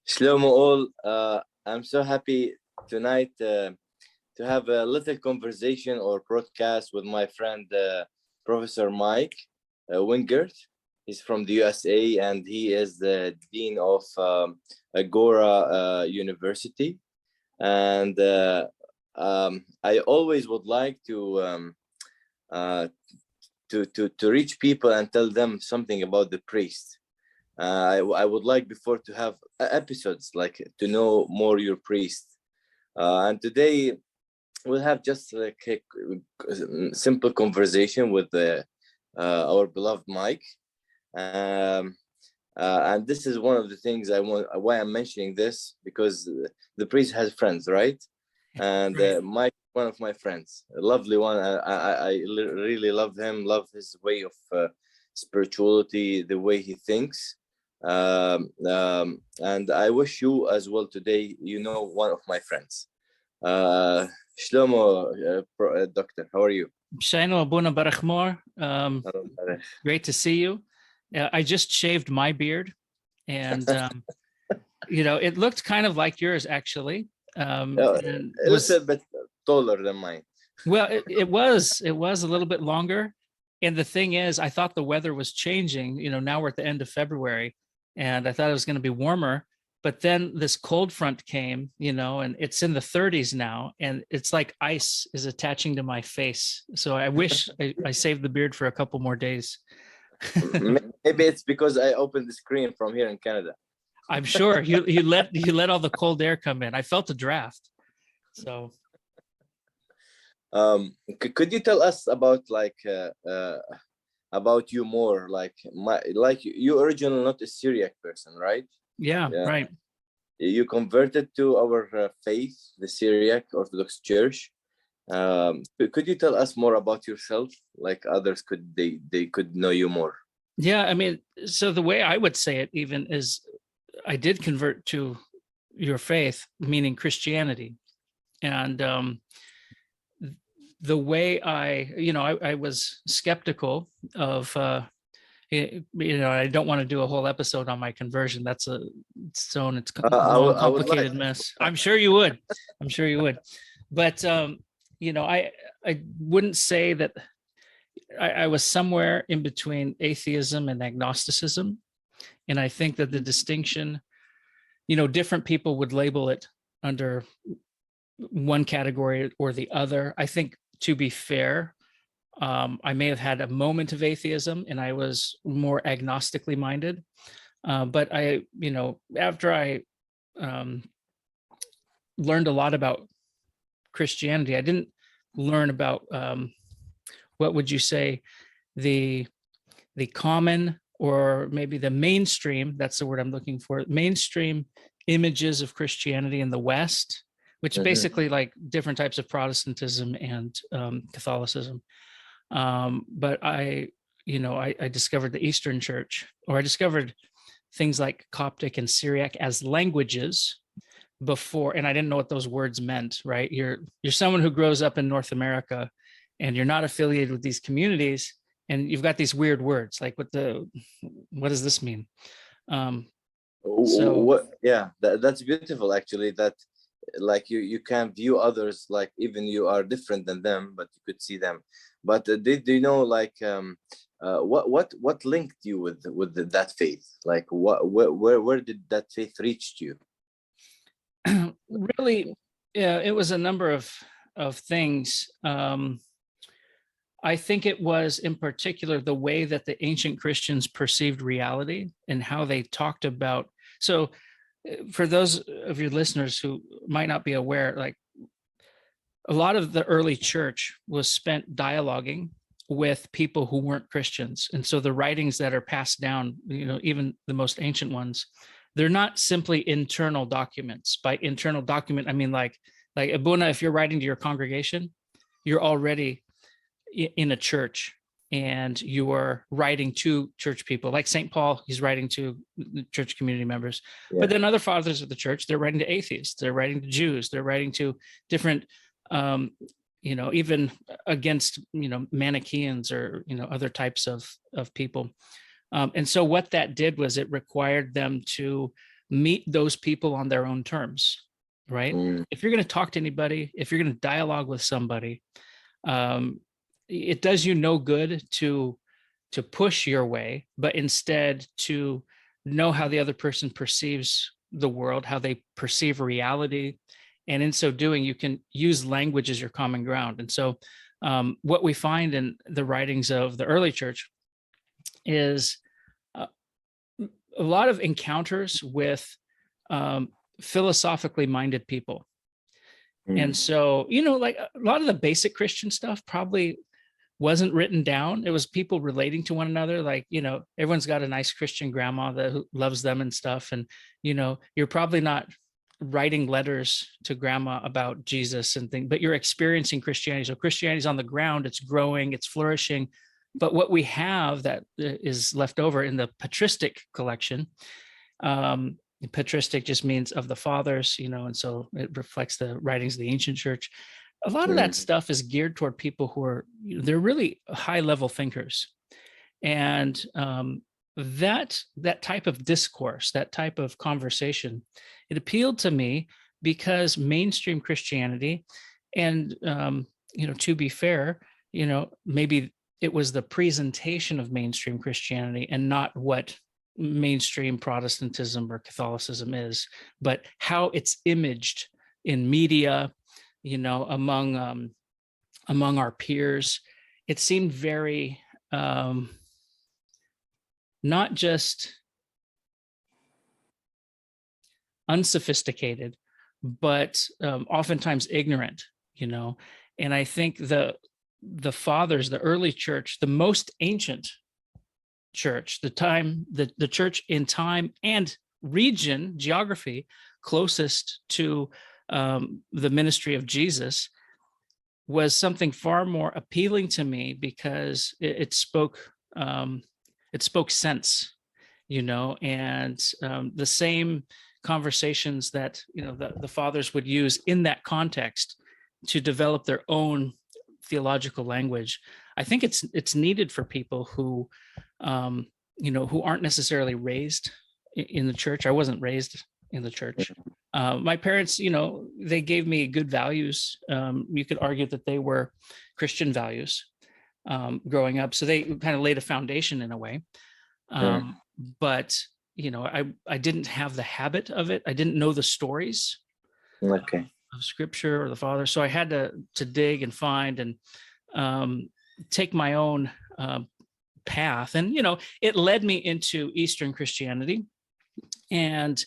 Shlomo all, I'm so happy tonight to have a little conversation or broadcast with my friend Professor Mike Wingert. He's from the USA and he is the Dean of Agora University. And I always would like to reach people and tell them something about the priest. I would like before to have episodes like to know more your priest. And today we'll have just like a simple conversation with our beloved Mike. And this is one of the things I want, why I'm mentioning this, because the priest has friends, right? And Mike, one of my friends, a lovely one. I really love him, love his way of spirituality, the way he thinks. And I wish you as well today, you know, one of my friends. Shlomo, doctor, how are you? Shaino Abuna Barachmor. Great to see you. I just shaved my beard, and you know, it looked kind of like yours actually. It was a bit taller than mine. Well, it was a little bit longer. And the thing is, I thought the weather was changing. You know, now we're at the end of February, and I thought it was going to be warmer. But then this cold front came, you know, and it's in the 30s now, and it's like ice is attaching to my face. So I wish I saved the beard for a couple more days. Maybe it's because I opened the screen from here in Canada. I'm sure you let all the cold air come in. I felt a draft. So could you tell us about about you more, like you originally not a Syriac person, right? Yeah, right. You converted to our faith, the Syriac Orthodox Church. Could you tell us more about yourself, like others could they could know you more? Yeah, I mean, so the way I would say it even is I did convert to your faith, meaning Christianity. And the way I was skeptical of you know, I don't want to do a whole episode on my conversion. That's a complicated mess. I'm sure you would. But you know, I wouldn't say that I was somewhere in between atheism and agnosticism. And I think that the distinction, you know, different people would label it under one category or the other. I think, to be fair, I may have had a moment of atheism and I was more agnostically minded. But I, you know, after I learned a lot about Christianity, I didn't learn about what would you say, the common, or maybe the mainstream, that's the word I'm looking for, mainstream images of Christianity in the West, which is basically like different types of Protestantism and Catholicism. But I discovered the Eastern Church, or I discovered things like Coptic and Syriac as languages before, and I didn't know what those words meant, right? You're someone who grows up in North America and you're not affiliated with these communities, and you've got these weird words like what does this mean? That's beautiful actually, that like you can view others like even you are different than them, but you could see them. But do you know, like what linked you with that faith? Like where did that faith reach you? Really, yeah, it was a number of things. I think it was in particular the way that the ancient Christians perceived reality and how they talked about. So for those of your listeners who might not be aware, like a lot of the early church was spent dialoguing with people who weren't Christians. And so the writings that are passed down, you know, even the most ancient ones, they're not simply internal documents. By internal document, I mean like Abuna, if you're writing to your congregation, you're already in a church and you are writing to church people. Like St. Paul, he's writing to church community members. Yeah. But then other fathers of the church, they're writing to atheists, they're writing to Jews, they're writing to different, you know, even against, you know, Manichaeans or, you know, other types of people. And so what that did was it required them to meet those people on their own terms, right? Mm. If you're going to talk to anybody, if you're going to dialogue with somebody, it does you no good to push your way, but instead to know how the other person perceives the world, how they perceive reality. And in so doing, you can use language as your common ground. And so what we find in the writings of the early church is a lot of encounters with philosophically minded people. And so, like a lot of the basic Christian stuff probably wasn't written down. It was people relating to one another. Like, everyone's got a nice Christian grandma that loves them and stuff. And, you're probably not writing letters to grandma about Jesus and things, but you're experiencing Christianity. So Christianity's on the ground, it's growing, it's flourishing. But what we have that is left over in the patristic collection, patristic just means of the fathers, and so it reflects the writings of the ancient church. A lot of that stuff is geared toward people who are, they're really high level thinkers. And that type of discourse, that type of conversation, it appealed to me because mainstream Christianity, and, to be fair, maybe it was the presentation of mainstream Christianity and not what mainstream Protestantism or Catholicism is, but how it's imaged in media, among our peers. It seemed very not just unsophisticated, but oftentimes ignorant, and I think the fathers, the early church, the most ancient church, the church in time and region, geography, closest to the ministry of Jesus, was something far more appealing to me because it spoke sense, and the same conversations that the fathers would use in that context to develop their own theological language. I think it's needed for people who who aren't necessarily raised in the church. I wasn't raised in the church. My parents, they gave me good values. You could argue that they were Christian values growing up. So they kind of laid a foundation in a way. But, I didn't have the habit of it. I didn't know the stories of scripture or the father. So I had to dig and find and take my own path. And, it led me into Eastern Christianity. And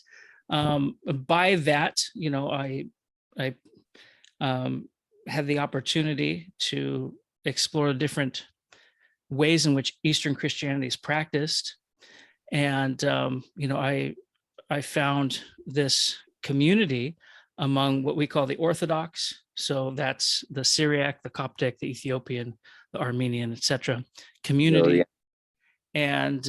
by that, I had the opportunity to explore different ways in which Eastern Christianity is practiced. And, I found this community among what we call the Orthodox. So that's the Syriac, the Coptic, the Ethiopian, the Armenian, etc. community. And,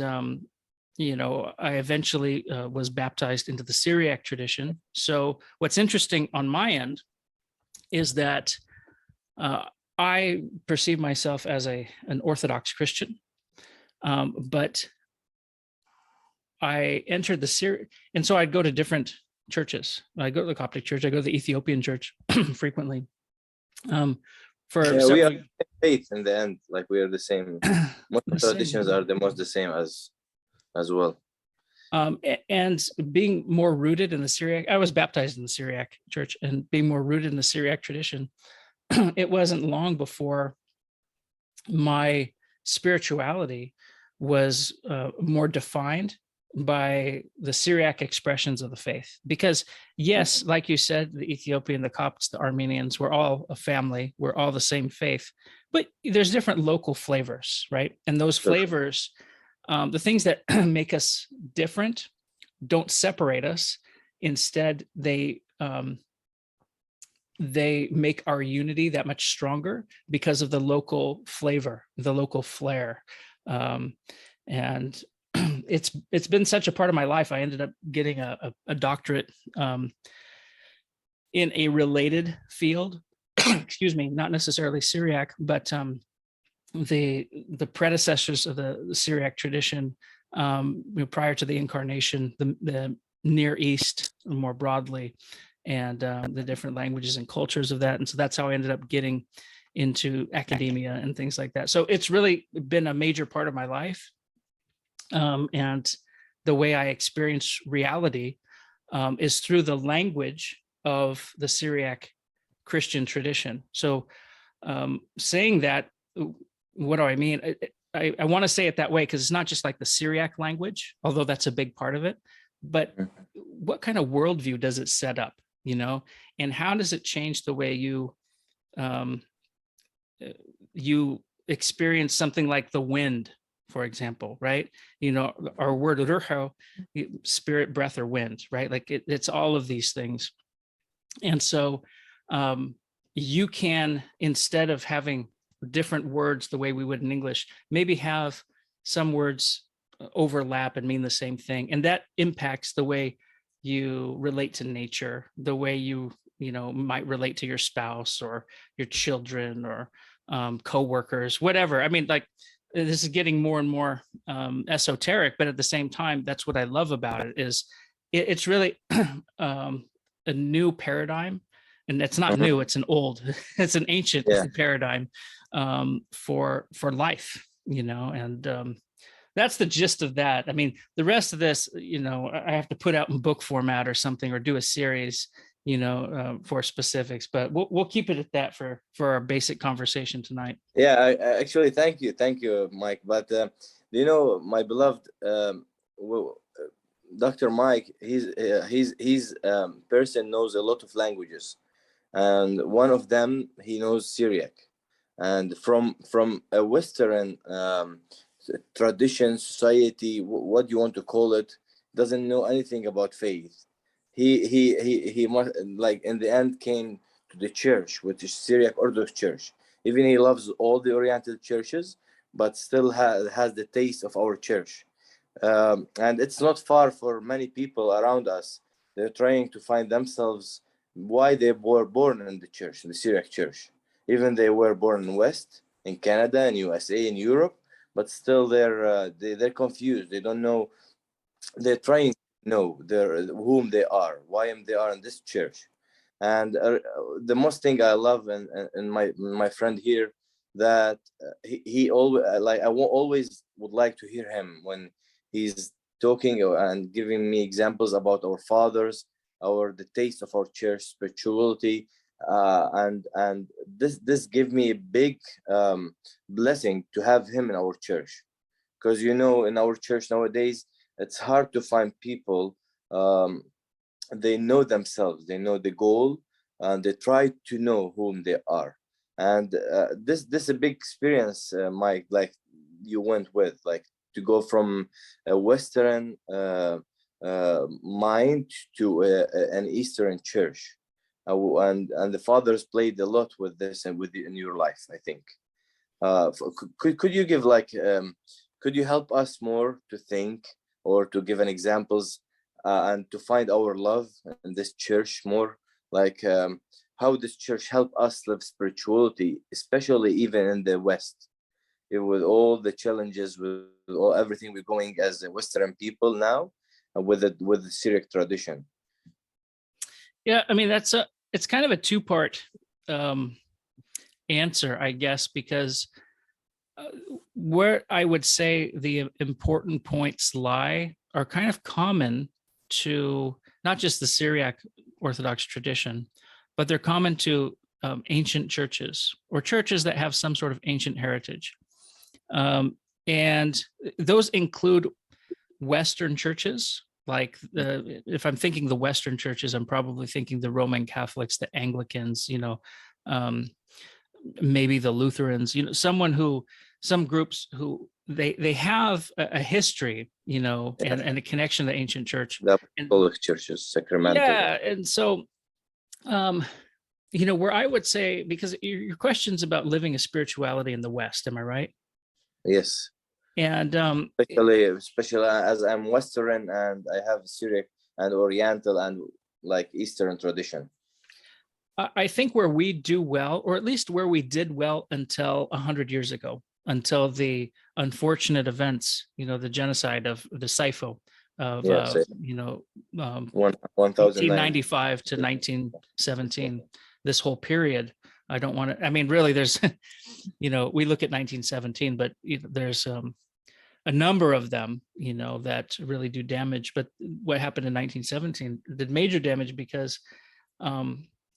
I eventually was baptized into the Syriac tradition. So what's interesting on my end is that I perceive myself as an Orthodox Christian, but I entered the Syriac, and so I'd go to different churches. I go to the Coptic church, I go to the Ethiopian church frequently. We are faith in the end, like we are the same. Most traditions are the same as well. And being more rooted in the Syriac, I was baptized in the Syriac church, and being more rooted in the Syriac tradition, it wasn't long before my spirituality was more defined by the Syriac expressions of the faith. Because yes, like you said, the Ethiopian, the Copts, the Armenians, we're all a family, we're all the same faith, but there's different local flavors, right? And those flavors, the things that make us different don't separate us. Instead, they make our unity that much stronger because of the local flavor, the local flair. And it's been such a part of my life. I ended up getting a doctorate in a related field, excuse me, not necessarily Syriac, but the predecessors of the Syriac tradition, prior to the incarnation, the Near East more broadly, and the different languages and cultures of that. And so that's how I ended up getting into academia and things like that. So it's really been a major part of my life. And the way I experience reality is through the language of the Syriac Christian tradition. So saying that, what do I mean? I want to say it that way because it's not just like the Syriac language, although that's a big part of it, but what kind of worldview does it set up, and how does it change the way you experience something like the wind, for example, right? Our word ruho, spirit, breath, or wind, right? Like it's all of these things. And so you can, instead of having different words the way we would in English, maybe have some words overlap and mean the same thing. And that impacts the way you relate to nature, the way you might relate to your spouse or your children or co-workers, whatever. I mean, like, this is getting more and more esoteric, but at the same time, that's what I love about it is it's really a new paradigm. And it's not new, it's it's an ancient paradigm for life, and that's the gist of that. I mean, the rest of this, I have to put out in book format or something, or do a series, for specifics, but we'll keep it at that for our basic conversation tonight. Yeah, I actually, thank you, Mike. But my beloved Dr. Mike, he's person knows a lot of languages, and one of them, he knows Syriac, and from a Western tradition, society, what you want to call it, doesn't know anything about faith. He must, like, in the end, came to the church, which is Syriac Orthodox Church. Even he loves all the Oriental churches, but still has the taste of our church. And it's not far for many people around us. They're trying to find themselves why they were born in the church, in the Syriac church. Even they were born in West, in Canada, in USA, in Europe, but still they're confused. They don't know. They're trying to know whom they are, why they are in this church. And the most thing I love in my friend here, that he always, like, I always would like to hear him when he's talking and giving me examples about our fathers, the taste of our church spirituality, and this give me a big blessing to have him in our church, because in our church nowadays it's hard to find people. They know themselves, they know the goal, and they try to know whom they are. And this is a big experience, Mike, like you went with, like, to go from a Western mind to an Eastern church, and the fathers played a lot with this and in your life, I think. Could you give, like, could you help us more to think, or to give an examples, and to find our love in this church more, like how this church help us live spirituality, especially even in the West, with all the challenges, with everything we're going as a Western people now, with the Syriac tradition. Yeah, I mean, it's kind of a two-part answer, I guess, because where I would say the important points lie are kind of common to not just the Syriac Orthodox tradition, but they're common to ancient churches, or churches that have some sort of ancient heritage. And those include Western churches, like if I'm thinking the Western churches, I'm probably thinking the Roman Catholics, the Anglicans, maybe the Lutherans, some groups who they have a history, and a connection to the ancient church. The Apostolic churches, sacramental. Yeah, and so, where I would say, because your question's about living a spirituality in the West, am I right? Yes. And especially as I'm Western and I have Syriac and Oriental and like Eastern tradition. I think where we do well, or at least where we did well until 100 years ago, until the unfortunate events, the genocide of the Saifo, of Yes, um, 1009. 1895 to 1917, this whole period. I don't want to, I mean, really, there's, we look at 1917, but there's a number of them, that really do damage. But what happened in 1917 did major damage because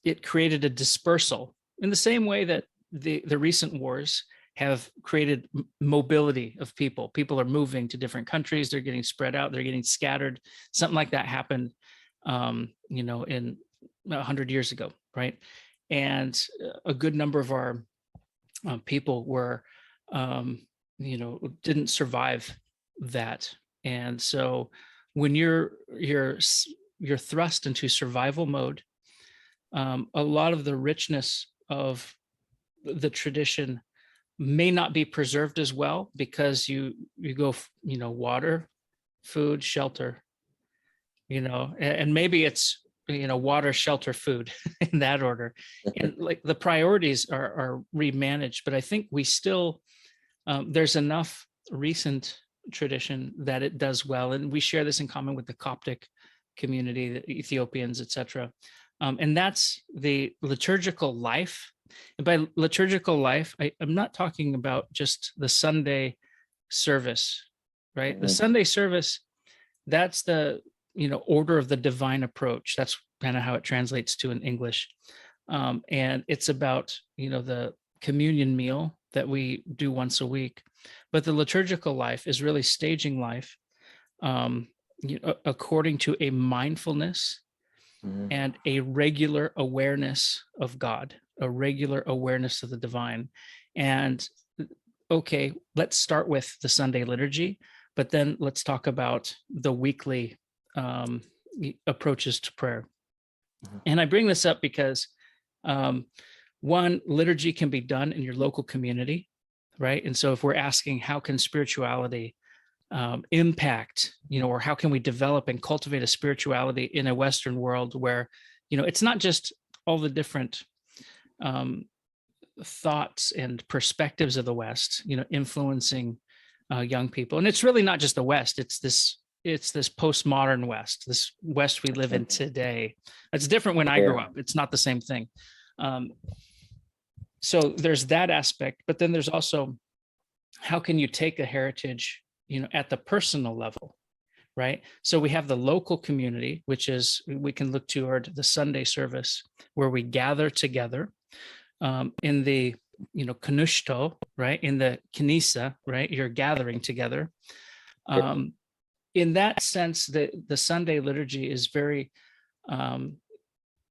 it created a dispersal in the same way that the recent wars have created mobility of people. People are moving to different countries. They're getting spread out. They're getting scattered. Something like that happened, in 100 years ago, right? And a good number of our people were, didn't survive that. And so when you're thrust into survival mode, a lot of the richness of the tradition may not be preserved as well, because you go, water, food, shelter, and maybe it's, water, shelter, food in that order. And like the priorities are remanaged, but I think we still, there's enough recent tradition that it does well. And we share this in common with the Coptic community, the Ethiopians, etc. And that's the liturgical life. And by liturgical life, I'm not talking about just the Sunday service, right? The Sunday service, that's the, order of the divine approach. That's kind of how it translates to in English. And it's about, the communion meal that we do once a week. But the liturgical life is really staging life according to a mindfulness and a regular awareness of God, a regular awareness of the divine. And okay, let's start with the Sunday liturgy, but then let's talk about the weekly approaches to prayer. And I bring this up because one, liturgy can be done in your local community, right? And so if we're asking how can spirituality impact, or how can we develop and cultivate a spirituality in a Western world where, it's not just all the different thoughts and perspectives of the West, influencing young people. And it's really not just the West, it's this postmodern West, this West we live in today. It's different when I grew up. It's not the same thing. So there's that aspect, but then there's also, how can you take a heritage, at the personal level, right? So we have the local community, which is, we can look toward the Sunday service where we gather together in the, kanushto, right? In the kanisa, right? You're gathering together. In that sense, the Sunday liturgy is very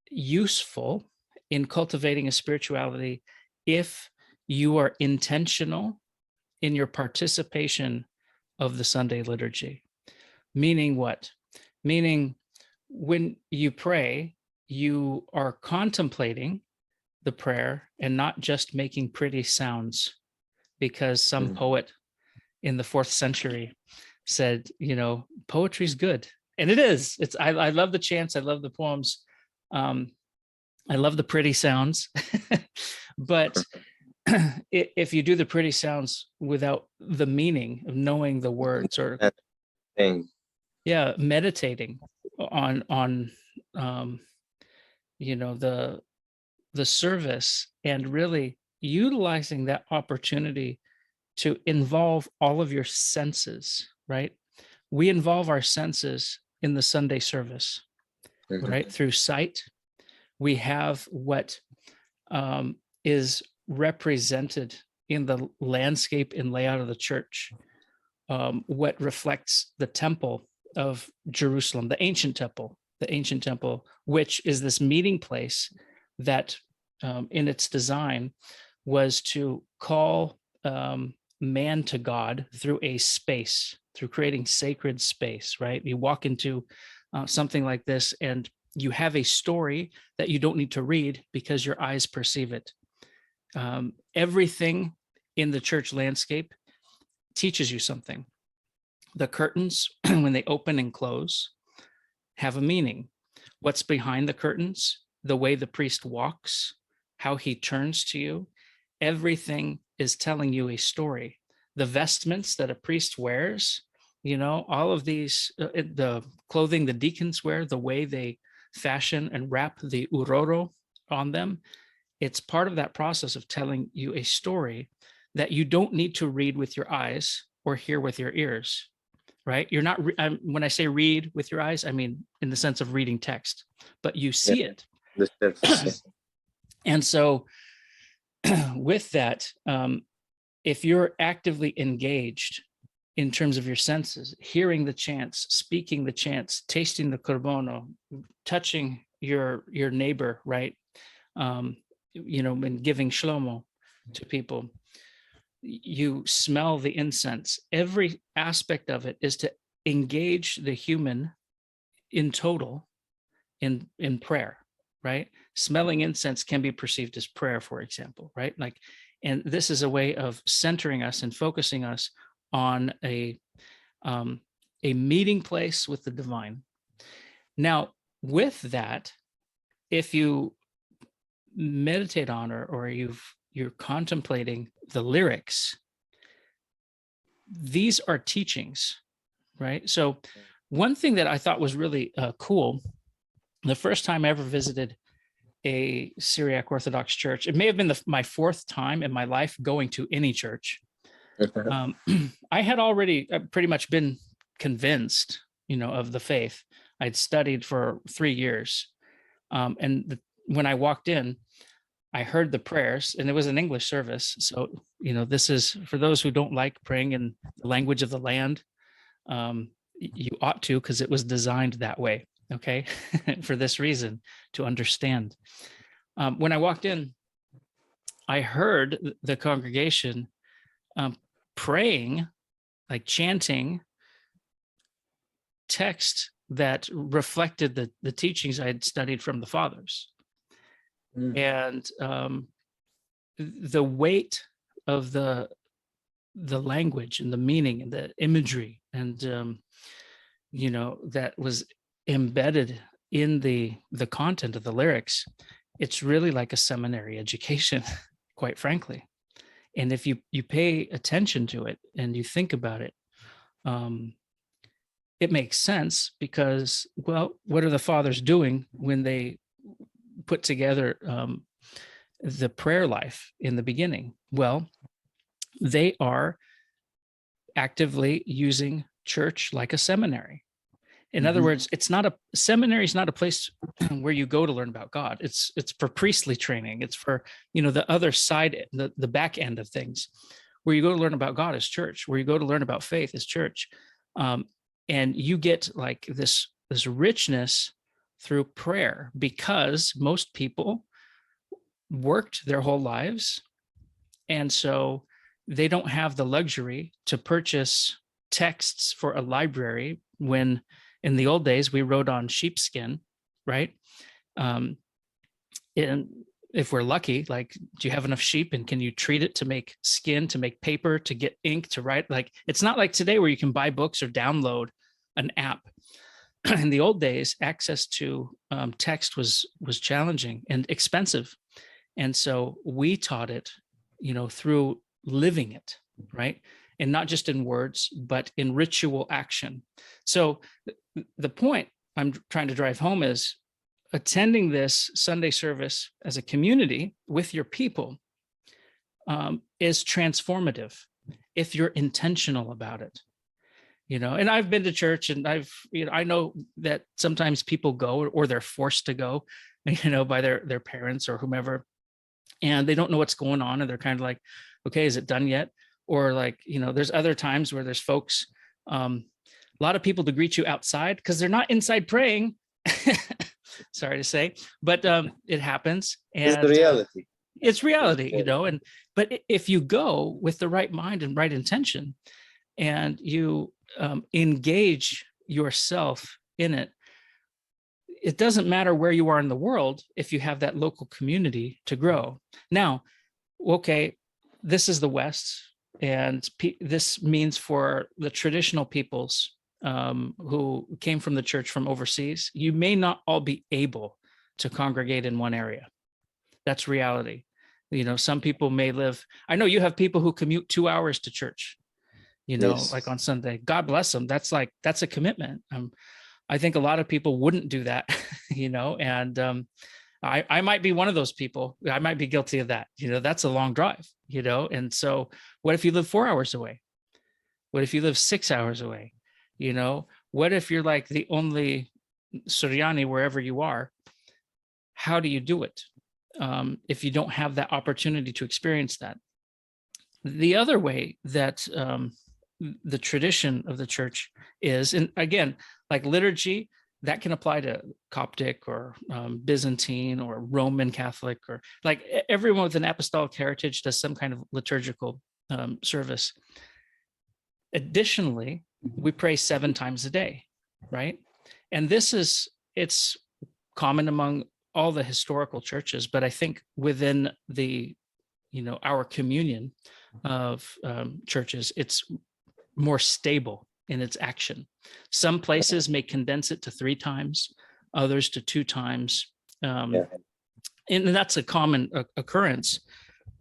useful in cultivating a spirituality if you are intentional in your participation of the Sunday liturgy. Meaning what? Meaning when you pray, you are contemplating the prayer and not just making pretty sounds, because some poet in the 4th century said, poetry's good. And it is. I love the chants. I love the poems. I love the pretty sounds. But if you do the pretty sounds without the meaning of knowing the words, or meditating on the service, and really utilizing that opportunity to involve all of your senses, right? We involve our senses in the Sunday service, right? Through sight, we have what is represented in the landscape and layout of the church, what reflects the temple of Jerusalem, the ancient temple, which is this meeting place that in its design was to call man to God through a space, through creating sacred space, right? You walk into something like this and you have a story that you don't need to read because your eyes perceive it. Everything in the church landscape teaches you something. The curtains, when they open and close, have a meaning. What's behind the curtains, the way the priest walks, how he turns to you, everything is telling you a story. The vestments that a priest wears, all of these, the clothing the deacons wear, the way they fashion and wrap the uroro on them, it's part of that process of telling you a story that you don't need to read with your eyes or hear with your ears, right? You're not, when I say read with your eyes, I mean in the sense of reading text, but you see it. The surface. And so with that, if you're actively engaged in terms of your senses, hearing the chants, speaking the chants, tasting the korbono, touching your neighbor, right? And giving shlomo to people, you smell the incense. Every aspect of it is to engage the human in total in prayer, right? Smelling incense can be perceived as prayer, for example, right? And this is a way of centering us and focusing us on a meeting place with the divine. Now, with that, if you meditate on or you're contemplating the lyrics, these are teachings, right? So one thing that I thought was really cool, the first time I ever visited a Syriac Orthodox church, it may have been my fourth time in my life going to any church. I had already pretty much been convinced, of the faith. I'd studied for 3 years. When I walked in, I heard the prayers, and it was an English service. So, this is for those who don't like praying in the language of the land. You ought to, because it was designed that way. Okay. For this reason, to understand. When I walked in, I heard the congregation praying, like chanting text that reflected the teachings I had studied from the fathers. And the weight of the language and the meaning and the imagery and that was embedded in the content of the lyrics, it's really like a seminary education, quite frankly. And if you pay attention to it and you think about it, it makes sense, because, well, what are the fathers doing when they put together the prayer life in the beginning? Well, they are actively using church like a seminary. In other words, seminary is not a place where you go to learn about God. It's for priestly training. It's for, the other side, the back end of things. Where you go to learn about God is church. Where you go to learn about faith is church. And you get like this richness through prayer, because most people worked their whole lives. And so they don't have the luxury to purchase texts for a library, when in the old days we wrote on sheepskin, right? And if we're lucky, like, do you have enough sheep, and can you treat it to make skin, to make paper, to get ink, to write? Like, it's not like today where you can buy books or download an app. In the old days, access to text was challenging and expensive. And so we taught it, through living it, right? And not just in words, but in ritual action. So the point I'm trying to drive home is attending this Sunday service as a community with your people is transformative if you're intentional about it. And I've been to church, and I know that sometimes people go, or they're forced to go, by their parents or whomever, and they don't know what's going on, and they're kind of like, okay, is it done yet? Or like, there's other times where there's folks, a lot of people to greet you outside because they're not inside praying. Sorry to say, but it happens. And it's the reality. It's reality, but if you go with the right mind and right intention, and you engage yourself in it, it doesn't matter where you are in the world if you have that local community to grow. Now, okay, this is the West, and this means for the traditional peoples who came from the church from overseas, you may not all be able to congregate in one area. That's reality. Some people may live, I know you have people who commute 2 hours to church. Yes. like on Sunday. God bless them. That's a commitment. I think a lot of people wouldn't do that, and I might be one of those people. I might be guilty of that. That's a long drive, and so what if you live 4 hours away? What if you live 6 hours away? What if you're like the only Suryani wherever you are? How do you do it if you don't have that opportunity to experience that? The other way that the tradition of the church is, and again, like liturgy, that can apply to Coptic or Byzantine or Roman Catholic, or like everyone with an apostolic heritage does some kind of liturgical service. Additionally, we pray 7 times a day, right? And it's common among all the historical churches, but I think within the, our communion of churches, it's more stable in its action. Some places may condense it to 3 times, others to 2 times. And that's a common occurrence,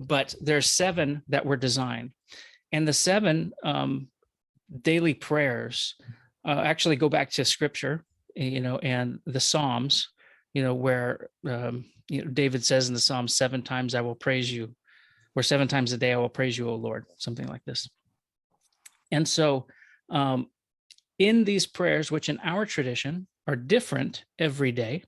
but there's 7 that were designed. And the 7 daily prayers actually go back to scripture, and the Psalms, where David says in the Psalms, 7 times I will praise you, or 7 times a day I will praise you, O Lord, something like this. And so in these prayers, which in our tradition are different every day,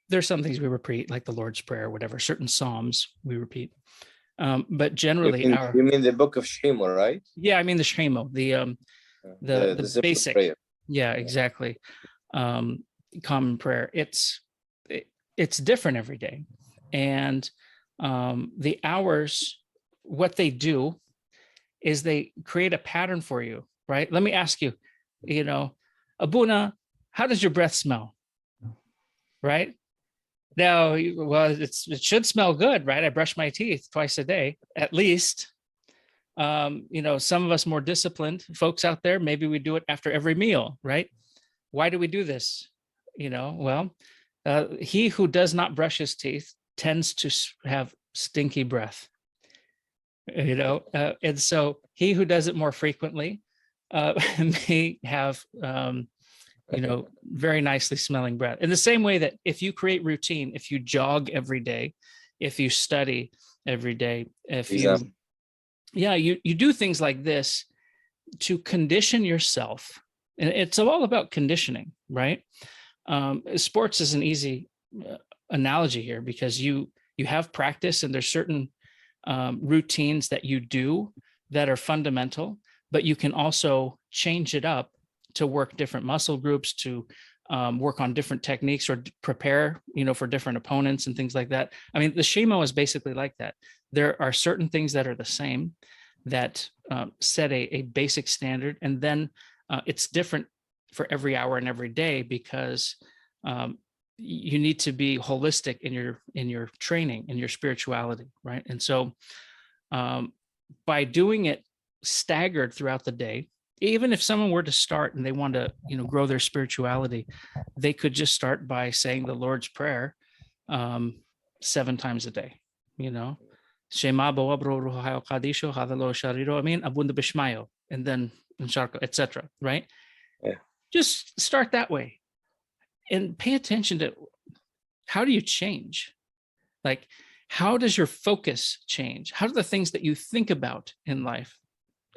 there's some things we repeat, like the Lord's Prayer, whatever, certain Psalms we repeat. But generally you mean the book of Shema, right? Yeah, I mean the Shema, the basic prayer. Yeah, exactly. Common prayer. It's different every day. And the hours, what they do is they create a pattern for you, right? Let me ask you, Abuna, how does your breath smell? Right? Now, well, it should smell good, right? I brush my teeth twice a day, at least. Some of us more disciplined folks out there, maybe we do it after every meal, right? Why do we do this? He who does not brush his teeth tends to have stinky breath, and so he who does it more frequently may have very nicely smelling breath. In the same way that if you create routine, if you jog every day, if you study every day, if you do things like this to condition yourself, and it's all about conditioning, right? Sports is an easy analogy here, because you have practice and there's certain routines that you do that are fundamental, but you can also change it up to work different muscle groups, to work on different techniques, or prepare, for different opponents and things like that. I mean, the Shema is basically like that. There are certain things that are the same that set a basic standard, and then it's different for every hour and every day, because you need to be holistic in your training, in your spirituality, right? And so by doing it staggered throughout the day, even if someone were to start and they want to, grow their spirituality, they could just start by saying the Lord's Prayer 7 times a day, Shema Boabro Ruhayo Kadisho Hadalo Shariro Amin Abunda Bishmayo, and then etc. Right? Yeah. Just start that way. And pay attention to, how do you change? Like, how does your focus change? How do the things that you think about in life,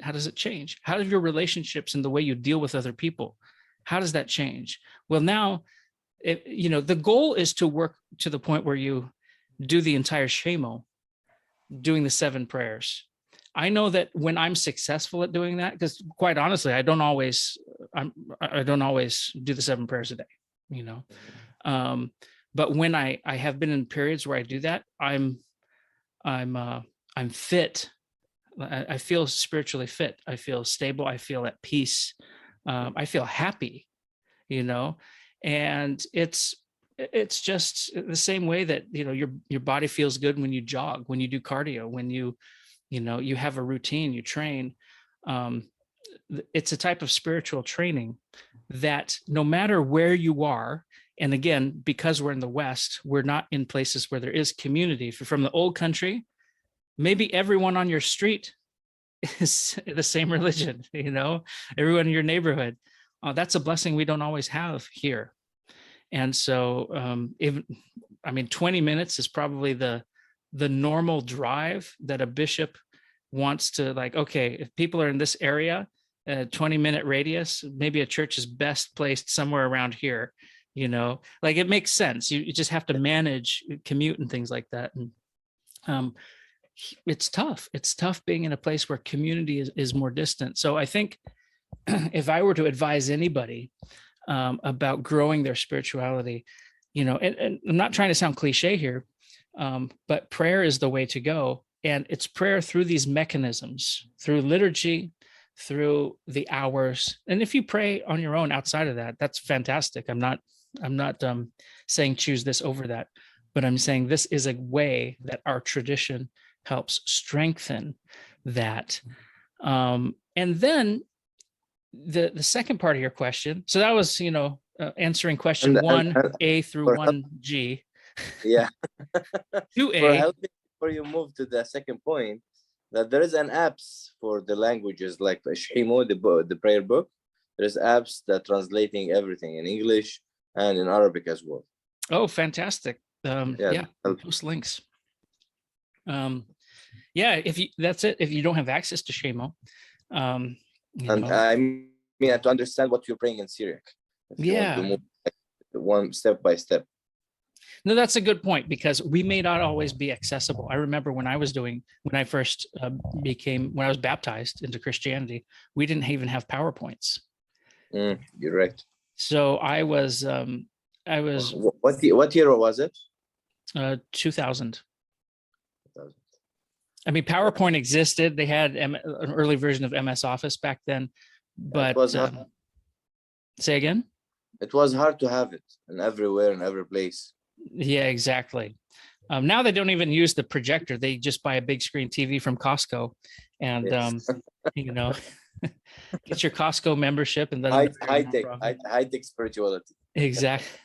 how does it change? How do your relationships and the way you deal with other people, how does that change? Well, now, the goal is to work to the point where you do the entire Shema, doing the 7 prayers. I know that when I'm successful at doing that, because quite honestly, I don't always do the 7 prayers a day, but when I have been in periods where I do that, I'm fit. I feel spiritually fit. I feel stable. I feel at peace. I feel happy, and it's just the same way that, your body feels good when you jog, when you do cardio, when you have a routine, you train. It's a type of spiritual training that no matter where you are, and again, because we're in the West, we're not in places where there is community. From the old country, maybe everyone on your street is the same religion, everyone in your neighborhood. That's a blessing we don't always have here. And so, 20 minutes is probably the normal drive that a bishop wants to, like, okay, if people are in this area, 20-minute radius, maybe a church is best placed somewhere around here, like it makes sense. You just have to manage commute and things like that. And it's tough. It's tough being in a place where community is more distant. So I think if I were to advise anybody about growing their spirituality, and I'm not trying to sound cliche here, but prayer is the way to go. And it's prayer through these mechanisms, through liturgy, through the hours. And if you pray on your own outside of that, that's fantastic. I'm not saying choose this over that, but I'm saying this is a way that our tradition helps strengthen that. And then the second part of your question. So that was, answering question 1A through 1G. Yeah. 2A. Before you move to the second point, that there is an apps for the languages, like Shimo, the prayer book. There's apps that translating everything in English and in Arabic as well. Oh, fantastic. I'll post links. That's it. If you don't have access to Shimo, I mean, to understand what you're praying in Syriac. If you want to move one step by step. No, that's a good point, because we may not always be accessible. I remember when I was baptized into Christianity, we didn't even have PowerPoints. You're right. So I was. What year was it? 2000. I mean, PowerPoint existed. They had an early version of MS Office back then, but say again? It was hard to have it and everywhere in every place. Yeah, exactly. Now they don't even use the projector. They just buy a big screen TV from Costco, and get your Costco membership, and then high tech spirituality. Exactly.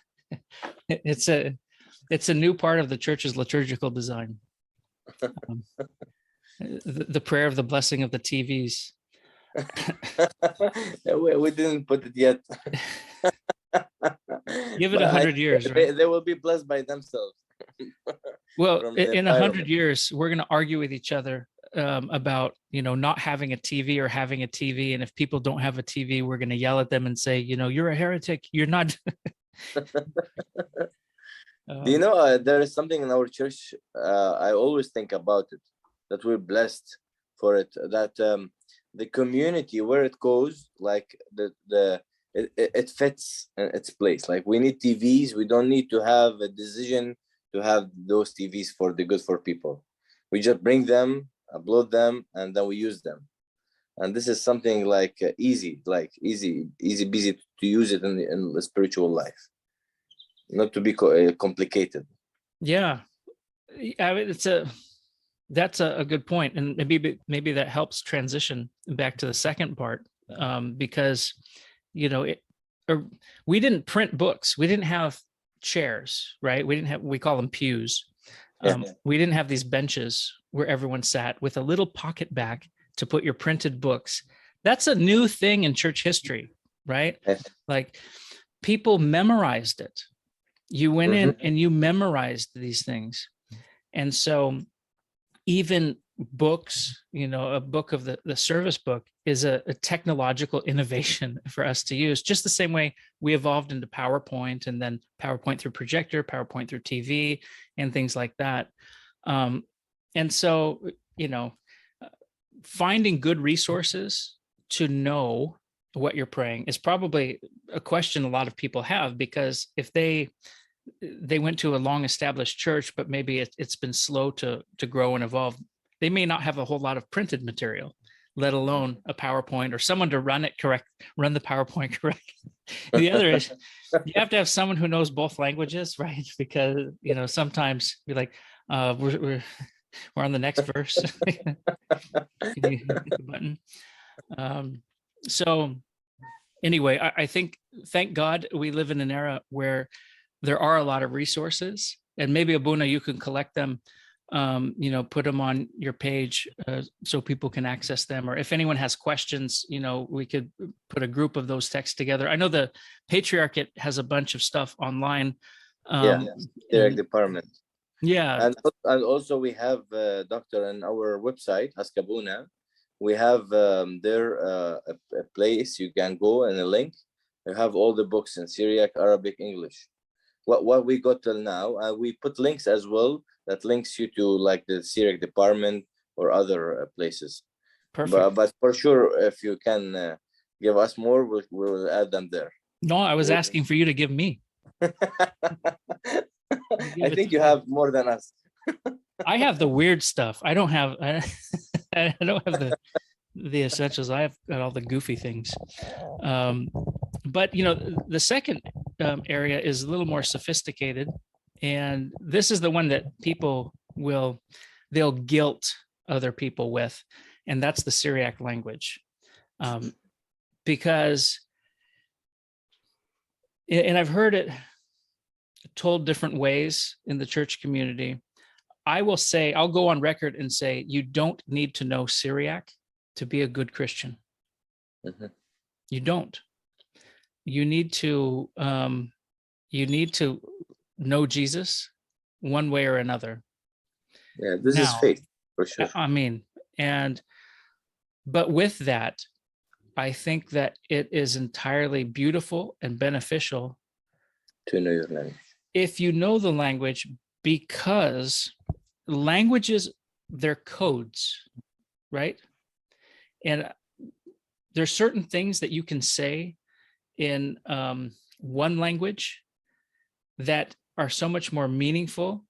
It's a new part of the church's liturgical design. The prayer of the blessing of the TVs. We didn't put it yet. Give it 100 years, right? They will be blessed by themselves. Well, in 100 years, we're going to argue with each other about, not having a TV or having a TV. And if people don't have a TV, we're going to yell at them and say, you're a heretic. You're not. Do you know, there is something in our church, I always think about it, that we're blessed for it, that the community, where it goes, like it fits in its place. Like, we need TVs. We don't need to have a decision to have those TVs for the good for people. We just bring them, upload them, and then we use them. And this is something like easy busy to use it in the spiritual life, not to be complicated. Yeah, I mean, that's a good point, and maybe that helps transition back to the second part, because we didn't print books. We didn't have chairs, right? We call them pews. We didn't have these benches where everyone sat with a little pocket back to put your printed books. That's a new thing in church history, right? Like, people memorized it. You went in and you memorized these things. And so even books, a book of the service book is a technological innovation for us to use, just the same way we evolved into PowerPoint, and then PowerPoint through projector, PowerPoint through TV, and things like that. And so, finding good resources to know what you're praying is probably a question a lot of people have, because if they went to a long established church, but maybe it's been slow to grow and evolve, they may not have a whole lot of printed material, let alone a PowerPoint or someone to run the PowerPoint correctly. The other is, you have to have someone who knows both languages, right? Because, sometimes you're like, we're on the next verse. Can you hit the button? So anyway, I think, thank God we live in an era where there are a lot of resources, and maybe, Abuna, you can collect them put them on your page so people can access them. Or if anyone has questions, we could put a group of those texts together. I know the Patriarchate has a bunch of stuff online. Direct department. Yeah. And also we have, Doctor, on our website, Askabuna, we have there a place you can go and a link. You have all the books in Syriac, Arabic, English. What we got till now, we put links as well that links you to like the Syriac department or other places. Perfect. But for sure, if you can give us more, we'll add them there. No, I was asking for you to give me. I think you have more than us. I have the weird stuff. I don't have the essentials. I have got all the goofy things. But the second area is a little more sophisticated, and this is the one that people they'll guilt other people with, and that's the Syriac language, because, and I've heard it told different ways in the church community. I'll go on record and say, you don't need to know Syriac to be a good Christian. Mm-hmm. You don't. You need to know Jesus one way or another. Yeah, this is faith for sure. I mean, but with that, I think that it is entirely beautiful and beneficial to know your language. If you know the language, because languages, they're codes, right? And there's certain things that you can say in one language that are so much more meaningful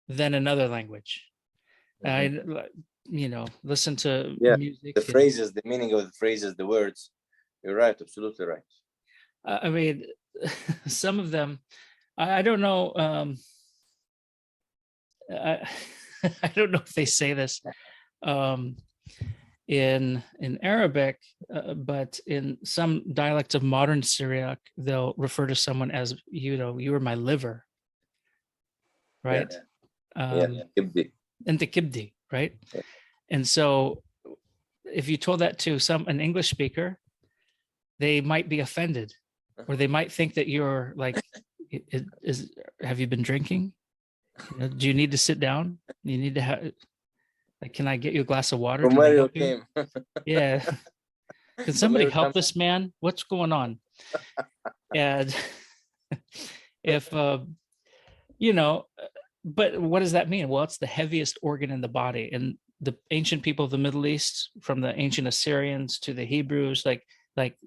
than another language. Mm-hmm. Listen to music. The phrases, the meaning of the phrases, the words. You're right, absolutely right. I mean, some of them, I don't know. I don't know if they say this in Arabic, but in some dialects of modern Syriac, they'll refer to someone as, you were my liver, right? Kibdi. And the kibdi, right? Yeah. And so if you told that to an English speaker, they might be offended, or they might think that you're like, have you been drinking? Do you need to sit down? You need to have, like, can I get you a glass of water? From where you came? Yeah. Can somebody help this man? What's going on? And if, but what does that mean? Well, it's the heaviest organ in the body. And the ancient people of the Middle East, from the ancient Assyrians to the Hebrews, like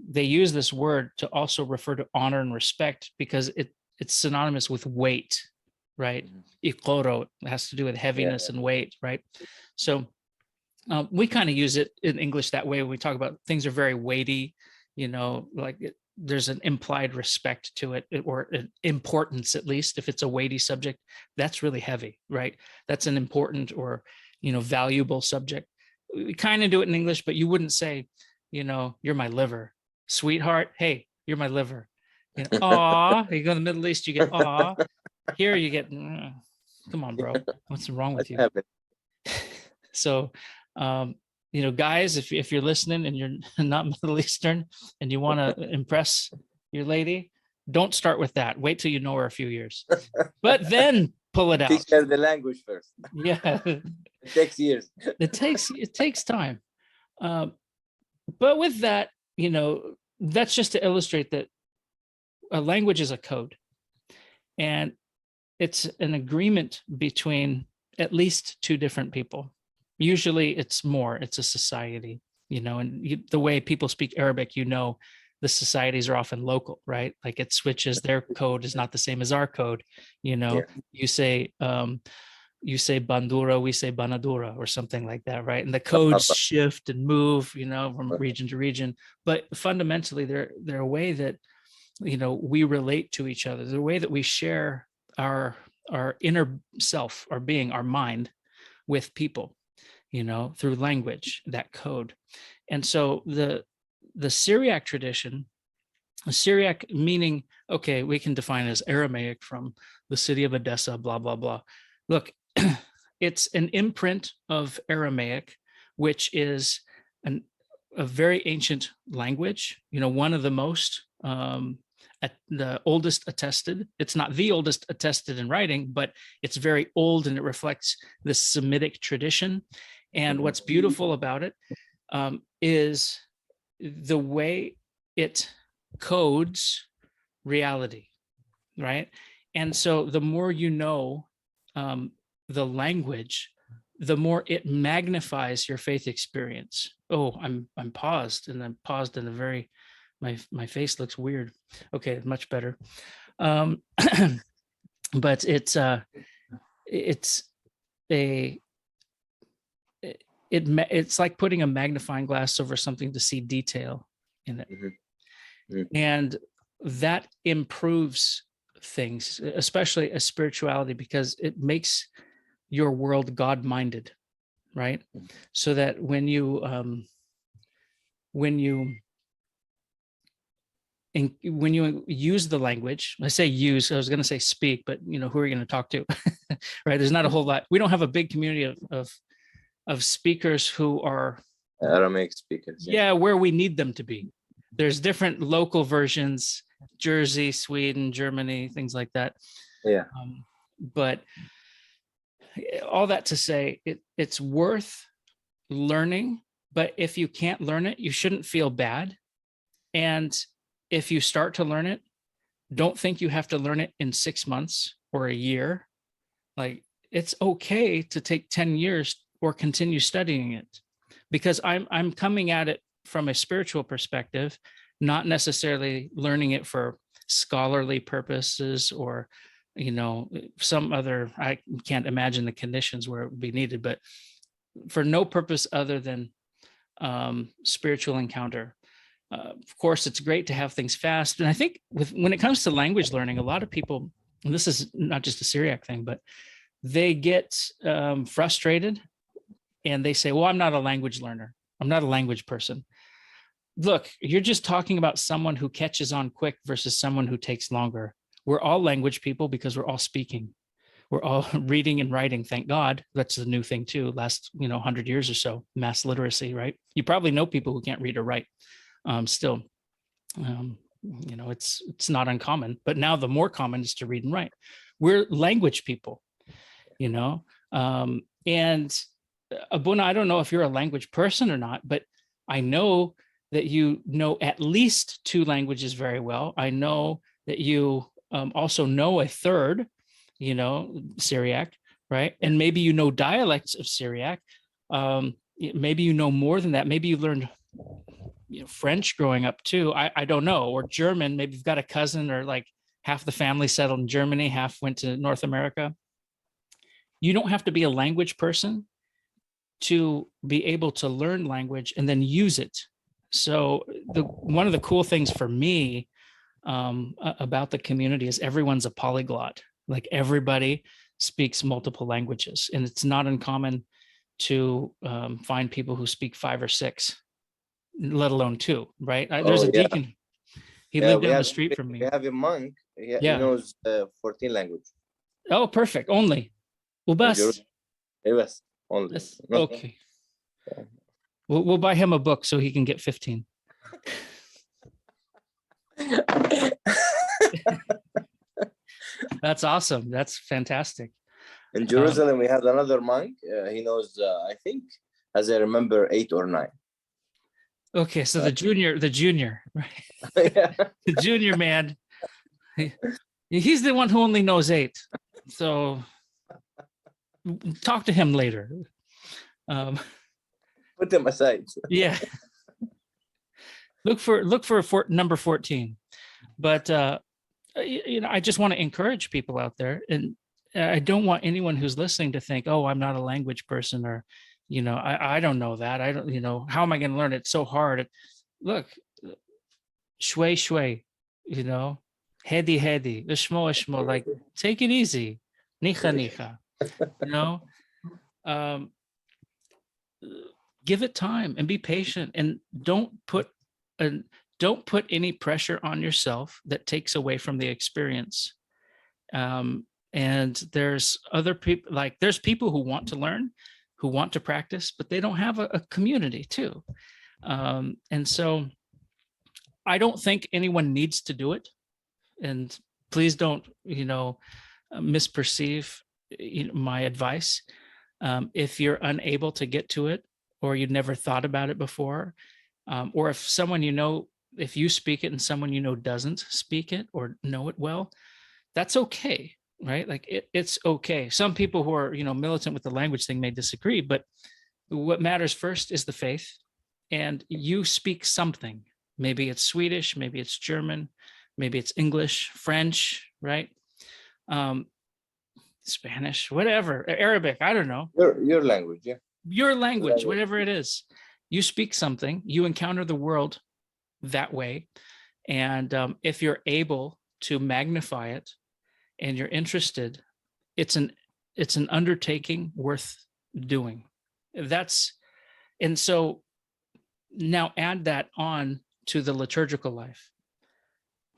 they use this word to also refer to honor and respect, because it's synonymous with weight, right? Iqoro has to do with heaviness and weight, right? So we kind of use it in English that way when we talk about things are very weighty, there's an implied respect to it, or an importance, at least if it's a weighty subject. That's really heavy, right? That's an important or valuable subject. We kind of do it in English, but you wouldn't say, you're my liver, sweetheart. Hey, you're my liver. Aw, you go to the Middle East, you get aw. Here you get, come on, bro. What's wrong with you? So, guys, if you're listening and you're not Middle Eastern and you want to impress your lady, don't start with that. Wait till you know her a few years, but then pull it out. Teach her the language first. Yeah, it takes years. It takes time. But with that, that's just to illustrate that a language is a code, and it's an agreement between at least two different people. Usually it's more, it's a society, and the way people speak Arabic, the societies are often local, right? Like it switches, their code is not the same as our code. You say bandura, we say banadura, or something like that, right? And the codes shift and move, from region to region. But fundamentally, they're a way that, we relate to each other. They're a way that we share our inner self, our being, our mind with people, through language, that code. And so the Syriac tradition, Syriac meaning, okay, we can define it as Aramaic from the city of Edessa, blah, blah, blah. Look, it's an imprint of Aramaic, which is a very ancient language, one of the most, the oldest attested. It's not the oldest attested in writing, but it's very old and it reflects the Semitic tradition. And what's beautiful about it is the way it codes reality, right? And so the more you know the language, the more it magnifies your faith experience. Oh, I'm paused, and I'm paused in a very, my face looks weird. Okay, much better. But it's a it's like putting a magnifying glass over something to see detail in it. And that improves things, especially a spirituality, because it makes your world God-minded, right? So that when you use the language, I say use, I was going to say speak, but who are you going to talk to? Right? There's not a whole lot. We don't have a big community of speakers who are Aramaic speakers. Yeah, where we need them to be. There's different local versions, Jersey, Sweden, Germany, things like that. Yeah. But all that to say, it's worth learning, but if you can't learn it, you shouldn't feel bad. And if you start to learn it, don't think you have to learn it in 6 months or a year. Like, it's okay to take 10 years or continue studying it, because I'm coming at it from a spiritual perspective, not necessarily learning it for scholarly purposes or some other, I can't imagine the conditions where it would be needed, but for no purpose other than spiritual encounter. Of course, it's great to have things fast. And I think when it comes to language learning, a lot of people, and this is not just a Syriac thing, but they get frustrated and they say, well, I'm not a language learner. I'm not a language person. Look, you're just talking about someone who catches on quick versus someone who takes longer. We're all language people because we're all speaking. We're all reading and writing, thank God. That's a new thing too, last 100 years or so, mass literacy, right? You probably know people who can't read or write still. It's not uncommon, but now the more common is to read and write. We're language people, and Abuna, I don't know if you're a language person or not, but I know that you know at least 2 languages very well. I know that you also know a third, Syriac, right? And maybe you know dialects of Syriac. Maybe you know more than that. Maybe you learned French growing up too. I don't know. Or German. Maybe you've got a cousin, or like half the family settled in Germany, half went to North America. You don't have to be a language person to be able to learn language and then use it. So one of the cool things for me about the community is everyone's a polyglot. Like, everybody speaks multiple languages, and it's not uncommon to find people who speak 5 or 6, let alone 2, right? There's a deacon. He lived down the street from me. We have a monk. He knows 14 languages. Oh, perfect. Only. Well, best. Yes, only. Okay. We'll buy him a book so he can get 15. That's awesome. That's fantastic. In Jerusalem, we have another monk. He knows, I think, as I remember, 8 or 9. Okay, so the junior, right? Yeah. The junior man, he's the one who only knows 8. So talk to him later. Put him aside. Yeah. Look for number 14. But I just want to encourage people out there, and I don't want anyone who's listening to think, oh, I'm not a language person, or I don't know that. I don't, how am I going to learn it? It's so hard. Look, shway, shway, hedi, hedi, ishmo, ishmo, like, take it easy. Nicha, nicha, give it time and be patient, and don't put any pressure on yourself that takes away from the experience. And there's other people, like there's people who want to learn, who want to practice, but they don't have a community too. And so I don't think anyone needs to do it. And please don't, misperceive my advice. If you're unable to get to it, or you'd never thought about it before, or if someone if you speak it and someone doesn't speak it or know it well, that's okay, right? Like it's okay. Some people who are militant with the language thing may disagree, but what matters first is the faith, and you speak something. Maybe it's Swedish, maybe it's German, maybe it's English, French, right? Spanish, whatever, Arabic, I don't know. Your language, yeah. Your language, whatever it is. You speak something, you encounter the world that way. And if you're able to magnify it and you're interested, it's an undertaking worth doing. And so now add that on to the liturgical life,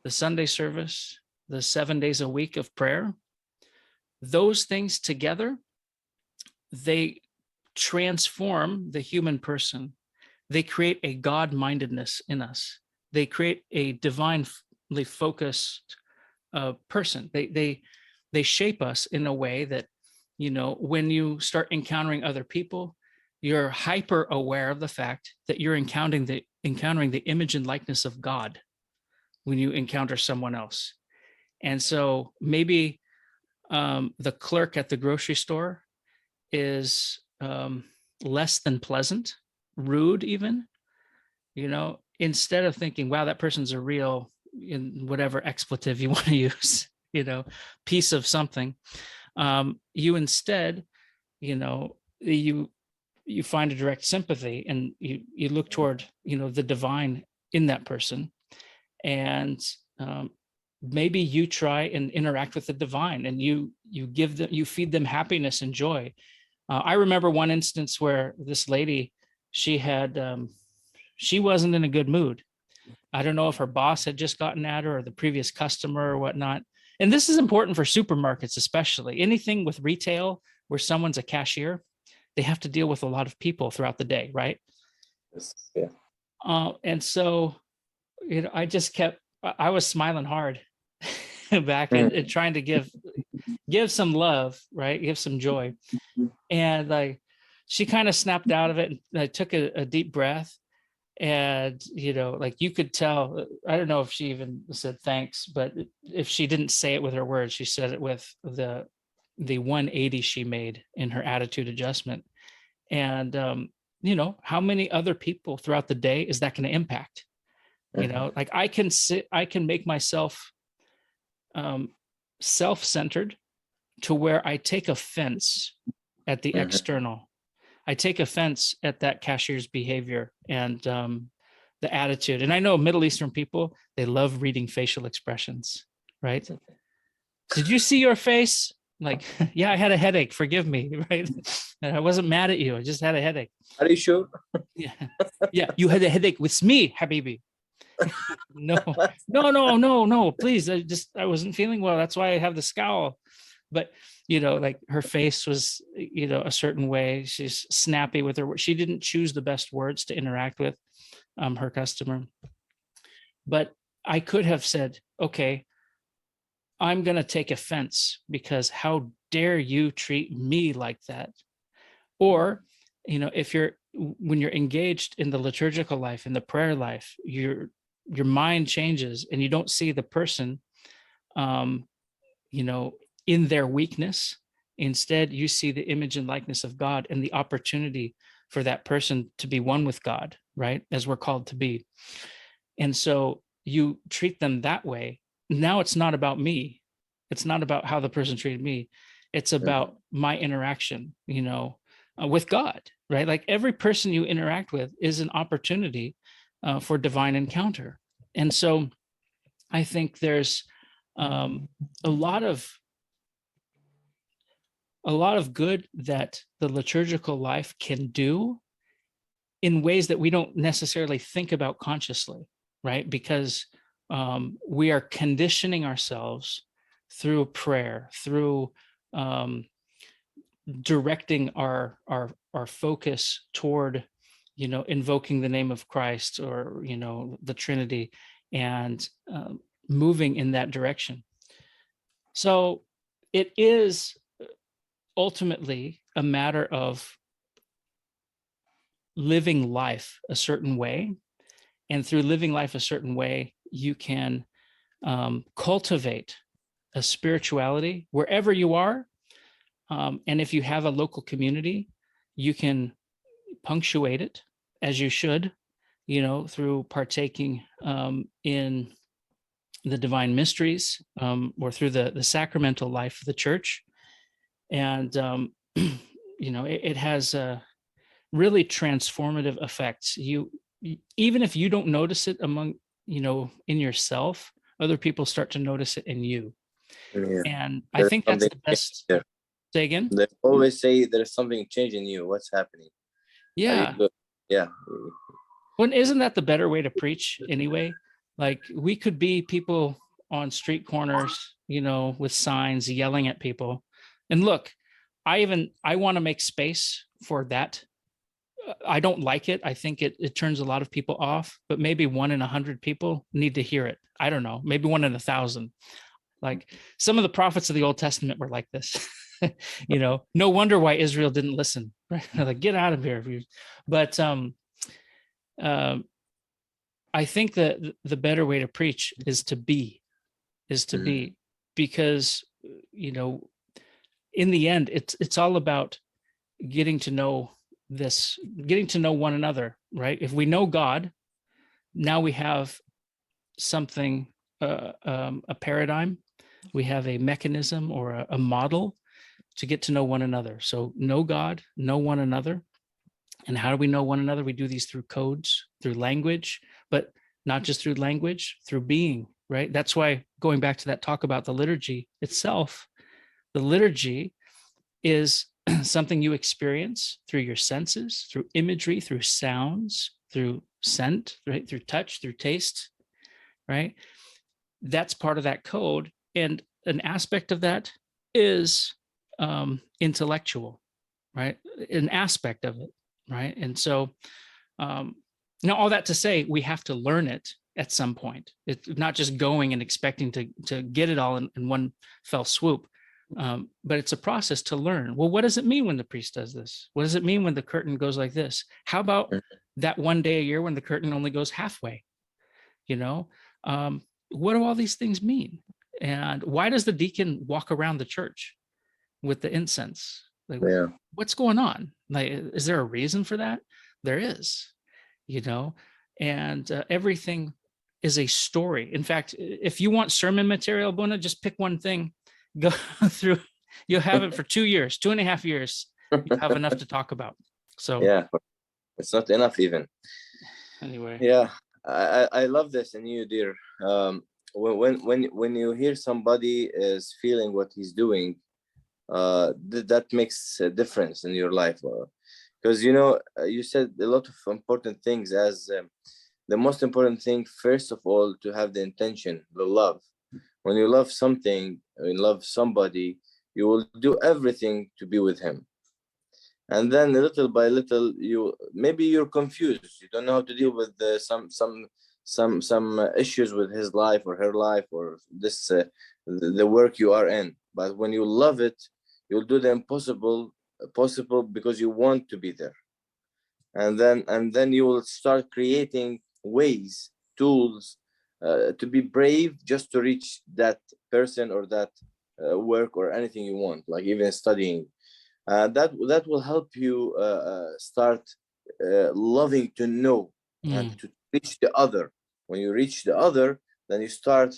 the Sunday service, the 7 days a week of prayer. Those things together, they transform the human person. They create a God-mindedness in us. They create a divinely focused person. They shape us in a way that, when you start encountering other people, you're hyper aware of the fact that you're encountering the image and likeness of God when you encounter someone else. And so maybe the clerk at the grocery store is less than pleasant, rude even, instead of thinking, wow, that person's a real, in whatever expletive you want to use, piece of something. You instead, you find a direct sympathy, and you look toward, the divine in that person. And maybe you try and interact with the divine, and you feed them happiness and joy. I remember one instance where this lady, she wasn't in a good mood. I don't know if her boss had just gotten at her or the previous customer or whatnot. And this is important for supermarkets, especially anything with retail where someone's a cashier. They have to deal with a lot of people throughout the day, right? Yeah. And so, I was smiling hard back and trying to give some love, right? Give some joy. And she kind of snapped out of it, and I took a deep breath. And, you could tell, I don't know if she even said thanks, but if she didn't say it with her words, she said it with the 180 she made in her attitude adjustment. And, how many other people throughout the day is that going to impact? I can make myself self-centered to where I take offense at the external. I take offense at that cashier's behavior and the attitude. And I know Middle Eastern people, they love reading facial expressions, right? Did you see your face? Like, yeah, I had a headache. Forgive me, right? And I wasn't mad at you. I just had a headache. Are you sure? Yeah, you had a headache with me, Habibi. No, please. I wasn't feeling well. That's why I have the scowl. But, her face was, a certain way. She's snappy with her words. She didn't choose the best words to interact with her customer. But I could have said, okay, I'm going to take offense because how dare you treat me like that? Or, when you're engaged in the liturgical life, in the prayer life, your mind changes and you don't see the person, in their weakness. Instead, you see the image and likeness of God and the opportunity for that person to be one with God, right? As we're called to be. And so you treat them that way. Now it's not about me. It's not about how the person treated me. It's about my interaction, with God, right? Like every person you interact with is an opportunity for divine encounter. And so I think there's a lot of good that the liturgical life can do in ways that we don't necessarily think about consciously, right? Because we are conditioning ourselves through prayer, through directing our focus toward, invoking the name of Christ, or the Trinity, and moving in that direction. So it is ultimately a matter of living life a certain way, and through living life a certain way, you can cultivate a spirituality wherever you are. And if you have a local community, you can punctuate it as you should, through partaking in the divine mysteries, or through the sacramental life of the church. And, it has really transformative effects. Even if you don't notice it among, in yourself, other people start to notice it in you. Yeah. And I think that's the best. There. Say again? They always say there's something changing you. What's happening? Yeah. Yeah. Well, isn't that the better way to preach anyway? Like, we could be people on street corners, with signs yelling at people. And look, I want to make space for that. I don't like it. I think it turns a lot of people off, but maybe 1 in 100 people need to hear it. I don't know, maybe 1 in 1,000. Like, some of the prophets of the Old Testament were like this. No wonder why Israel didn't listen. Right? Like, get out of here. But I think that the better way to preach is to be, because, in the end, it's all about getting to know one another, right? If we know God, now we have something, a paradigm, we have a mechanism or a model to get to know one another. So know God, know one another. And how do we know one another? We do these through codes, through language, but not just through language, through being, right? That's why, going back to that talk about the liturgy itself, the liturgy is something you experience through your senses, through imagery, through sounds, through scent, right? Through touch, through taste, right? That's part of that code. And an aspect of that is intellectual, right? An aspect of it, right? And so, now, all that to say, we have to learn it at some point. It's not just going and expecting to get it all in one fell swoop. But it's a process to learn. Well, what does it mean when the priest does this? What does it mean when the curtain goes like this? How about that one day a year when the curtain only goes halfway? What do all these things mean? And why does the deacon walk around the church with the incense? Like, what's going on? Like, is there a reason for that? There is, and everything is a story. In fact, if you want sermon material, Buna, just pick one thing, go through, you'll have it for 2 years, 2.5 years. You have enough to talk about. So yeah, it's not enough even. Anyway. Yeah, I love this in you, dear. When you hear somebody is feeling what he's doing, that makes a difference in your life, because you said a lot of important things, as the most important thing, first of all, to have the intention, the love. When you love something, you love somebody, you will do everything to be with him. And then little by little, you're confused. You don't know how to deal with some issues with his life or her life, or this the work you are in. But when you love it, you'll do the impossible possible, because you want to be there. And then you will start creating ways, tools, to be brave, just to reach that person or that work or anything you want, like even studying. That will help you start loving to know and to reach the other. When you reach the other, then you start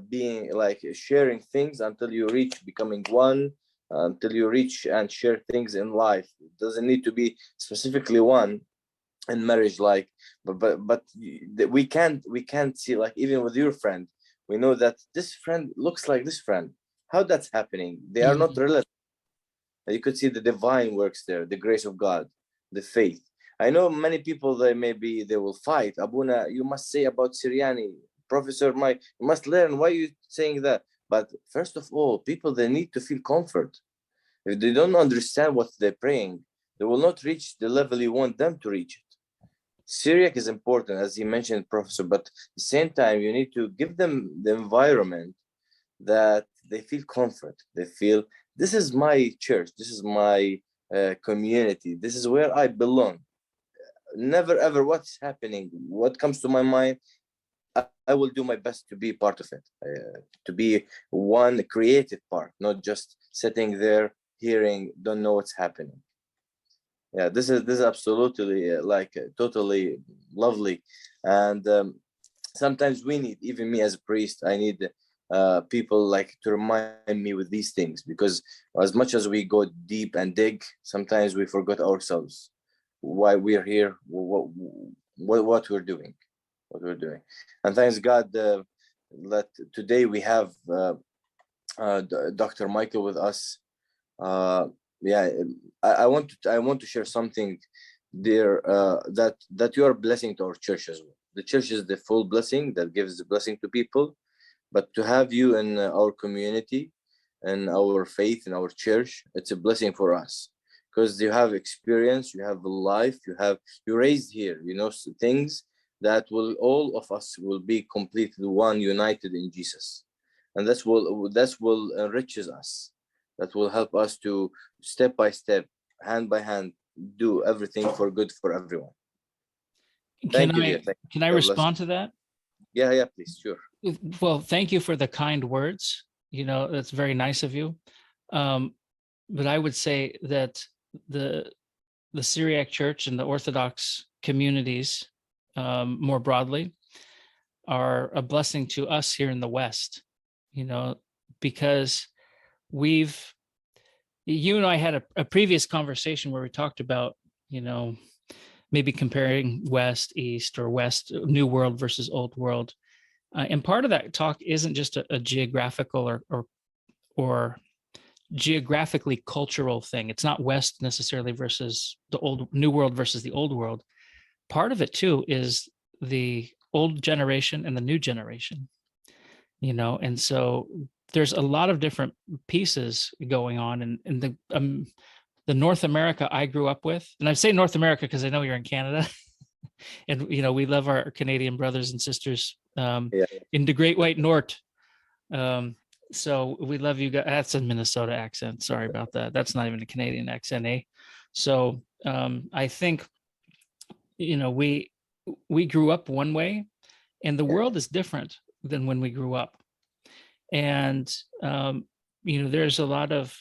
being like sharing things until you reach becoming one, until you reach and share things in life. It doesn't need to be specifically one in marriage, like, but we can't see, like, even with your friend, we know that this friend looks like this friend. How that's happening? They are not related. You could see the divine works there, the grace of God, the faith. I know many people, they will fight. Abuna, you must say about Syriani. Professor Mike, you must learn. Why are you saying that? But first of all, people, they need to feel comfort. If they don't understand what they're praying, they will not reach the level you want them to reach it. Syriac is important, as you mentioned, Professor, but at the same time, you need to give them the environment that they feel comfort. They feel, this is my church, this is my community, this is where I belong. Never ever what's happening, what comes to my mind, I will do my best to be part of it, to be one creative part, not just sitting there hearing, don't know what's happening. Yeah, this is absolutely totally lovely. And sometimes we need, even me as a priest, I need people like to remind me with these things, because as much as we go deep and dig, sometimes we forget ourselves, why we're here, what we're doing, and thanks God that today we have Dr. Michael with us. Yeah, I want to share something there, that you are a blessing to our church as well. The church is the full blessing that gives the blessing to people, but to have you in our community and our faith in our church, it's a blessing for us, because you have experience, you have life, you raised here, things that will, all of us will be completely one, united in Jesus, and that will enriches us, that will help us to step by step, hand by hand, do everything for good for everyone. Thank you, dear. Can I respond to that? Yeah, please, sure. Well, thank you for the kind words. That's very nice of you. But I would say that the Syriac Church and the Orthodox communities, more broadly, are a blessing to us here in the West, because you and I had a previous conversation where we talked about, maybe comparing West, East, or West, New World versus Old World. And part of that talk isn't just a geographical or geographically cultural thing. It's not West necessarily versus the New World versus the Old World. Part of it too is the old generation and the new generation, and so there's a lot of different pieces going on in the North America I grew up with. And I say North America because I know you're in Canada. And we love our Canadian brothers and sisters in the Great White North. So we love you guys. That's a Minnesota accent. Sorry about that. That's not even a Canadian accent, eh? So I think we grew up one way, and the world is different than when we grew up. And there's a lot of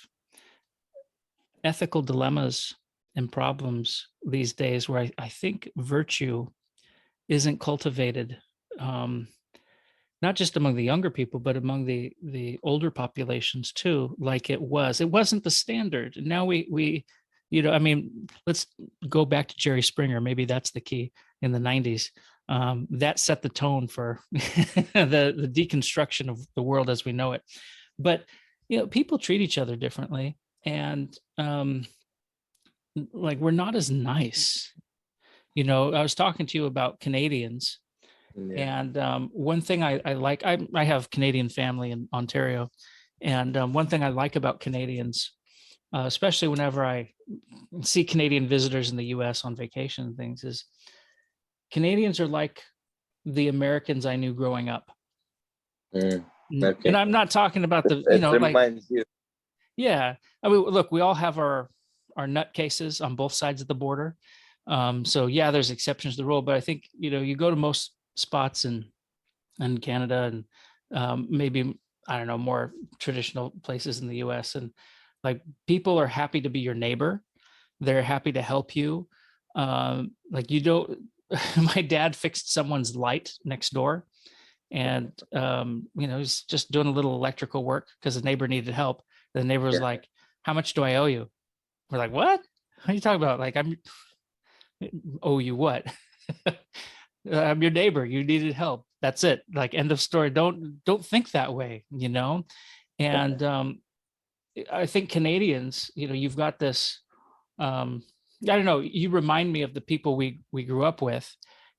ethical dilemmas and problems these days where I think virtue isn't cultivated, not just among the younger people, but among the older populations too, like it was. It wasn't the standard. Now let's go back to Jerry Springer. Maybe that's the key in the 90s. That set the tone for the deconstruction of the world as we know it. But, people treat each other differently. And we're not as nice. I was talking to you about Canadians. Yeah. And one thing I like, I have Canadian family in Ontario. And one thing I like about Canadians, especially whenever I see Canadian visitors in the US on vacation and things, is Canadians are like the Americans I knew growing up. Okay. And I'm not talking about yeah. I mean, look, we all have our nutcases on both sides of the border. So yeah, there's exceptions to the rule, but I think, you go to most spots in Canada and maybe, I don't know, more traditional places in the US, and people are happy to be your neighbor. They're happy to help you. You don't, my dad fixed someone's light next door, and he's just doing a little electrical work because the neighbor needed help. The neighbor was like, "How much do I owe you?" We're like, "What? What are you talking about?" I'm owe you what? I'm your neighbor. You needed help. That's it. End of story. Don't think that way, And I think Canadians, you've got this. I don't know. You remind me of the people we grew up with,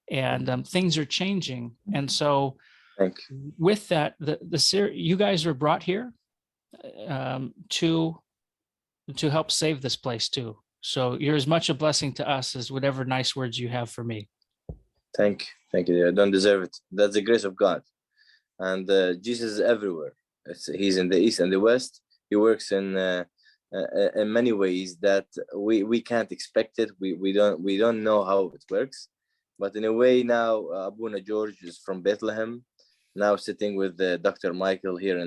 and things are changing. And so Thank you. With that, you guys were brought here to help save this place too. So you're as much a blessing to us as whatever nice words you have for me. Thank you, dear. I don't deserve it. That's the grace of God. And Jesus is everywhere. He's in the east and the west. He works in many ways that we can't expect it. We don't know how it works. But in a way now, Abuna George is from Bethlehem, now sitting with Dr. Michael here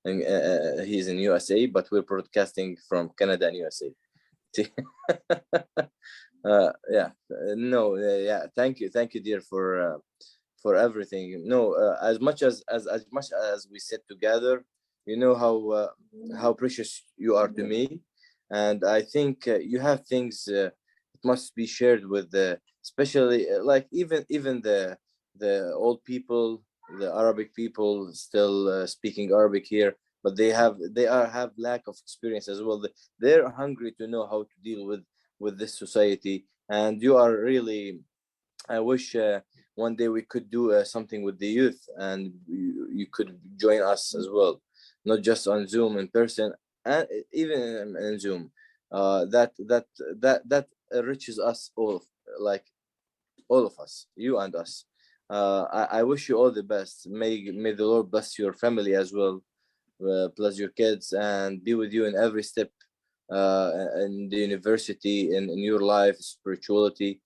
he's in USA, but we're broadcasting from Canada and USA. Thank you, dear, for everything. No, as much as we sit together, you know how precious you are to me, and I think you have things that must be shared with especially like even the old people, the Arabic people still speaking Arabic here, but they have lack of experience as well. They're hungry to know how to deal with this society, and you are really. I wish one day we could do something with the youth, and you could join us as well, not just on Zoom in person, and even in Zoom. That enriches us all, like all of us, you and us. I wish you all the best. May the Lord bless your family as well, bless your kids, and be with you in every step in the university, in your life, spirituality,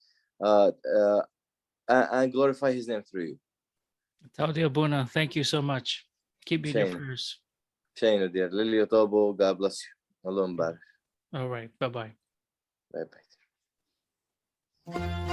and glorify His name through you. Taudia Buna, thank you so much. Keep me in your Shane. prayers. Shane, dear. Lily Otobo, God bless you. Allah Mbarak. All right. Bye-bye. Bye bye.